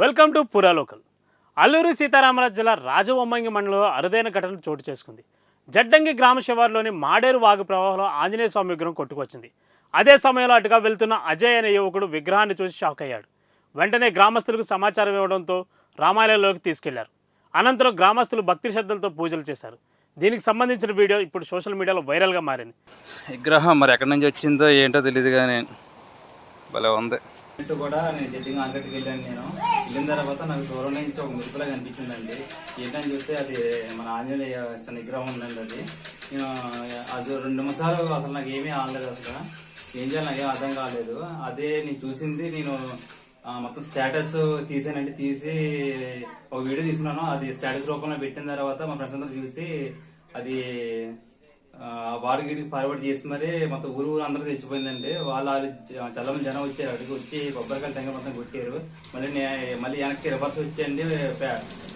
Welcome to పురా local. Alluri Sitaramaraju జిల్లా రాజవొమ్మంగి మండలంలో అరుదైన ఘటన చోటు చేసుకుంది. జడ్డంగి గ్రామ శివారులోని మాడేరు వాగు ప్రవాహంలో ఆంజనేయ స్వామి విగ్రహం కొట్టుకొచ్చింది. అదే సమయంలో అటుగా వెళ్తున్న అజయ్ అనే యువకుడు విగ్రహాన్ని చూసి షాక్ అయ్యాడు. వెంటనే గ్రామస్తులకు సమాచారం ఇవ్వడంతో రామాలయంలోకి తీసుకెళ్లారు. అనంతరం గ్రామస్తులు భక్తి శ్రద్ధలతో పూజలు చేశారు. దీనికి సంబంధించిన వీడియో ఇప్పుడు సోషల్ మీడియాలో వైరల్గా మారింది. విగ్రహం మరి ఎక్కడి నుంచి వచ్చిందో ఏంటో తెలియదు, కానీ భలే ఉంది. కూడా నేను జడ్జింగ్ మార్కెట్కి వెళ్ళాను. వెళ్ళిన తర్వాత నాకు దూరం నుంచి ఒక మెరుపులా కనిపించిందండి. ఏంటని చూస్తే అది మన ఆంజనేయ విగ్రహం ఉందండి. అది నేను అది 2 నిమిషాలు అసలు నాకు ఏమీ ఆడలేదు. అసలు ఏం చేయాలి నాకేం అర్థం కాలేదు. అదే నేను చూసింది, నేను మొత్తం స్టేటస్ తీసానండి. తీసి ఒక వీడియో తీసుకున్నాను. అది స్టేటస్ రూపంలో పెట్టిన తర్వాత మా ఫ్రెండ్స్ అందరూ చూసి అది వాడికి ఫార్వర్డ్ చేసి మరి మొత్తం ఊరు అందరూ తెచ్చిపోయిందండి. వాళ్ళు చాలా మంది జనం వచ్చారు. అడిగి వచ్చి కొబ్బరికాయలు టెంకాయ మొత్తం కొట్టారు. మళ్ళీ వెనక్కి రివర్స్ వచ్చండి.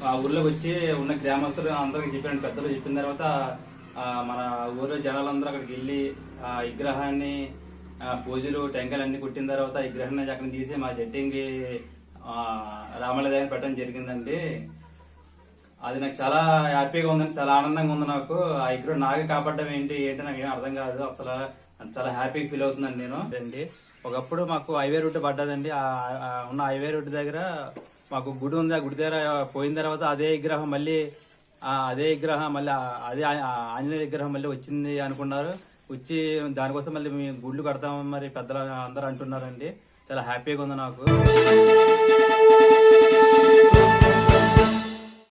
ఆ ఊర్లోకి వచ్చి ఉన్న గ్రామస్తులు అందరికి చెప్పారండి. పెద్దలు చెప్పిన తర్వాత మన ఊర్లో జనాలందరూ అక్కడికి వెళ్ళి ఆ విగ్రహాన్ని పూజలు టెంకాయలు అన్ని కొట్టిన తర్వాత ఈ విగ్రహాన్ని అక్కడ తీసి మా జడ్డింగి రామాలయ దగ్గర పెట్టడం జరిగిందండి. అది నాకు చాలా హ్యాపీగా ఉందండి, చాలా ఆనందంగా ఉంది. నాకు ఆ విగ్రహం నాకే కాపాడడం ఏంటి నాకు ఏం అర్థం కాదు. అసలు చాలా హ్యాపీగా ఫీల్ అవుతుందండి నేను అండి. ఒకప్పుడు మాకు హైవే రూట్ పడ్డదండి. ఉన్న హైవే రూట్ దగ్గర మాకు గుడి ఉంది. ఆ గుడి దగ్గర పోయిన తర్వాత అదే విగ్రహం మళ్ళీ అదే ఆంజనేయ విగ్రహం మళ్ళీ వచ్చింది అనుకున్నారు. వచ్చి దానికోసం మళ్ళీ మేము గుళ్ళు కడతాం మరి పెద్దలు అందరూ అంటున్నారండి. చాలా హ్యాపీగా ఉంది నాకు.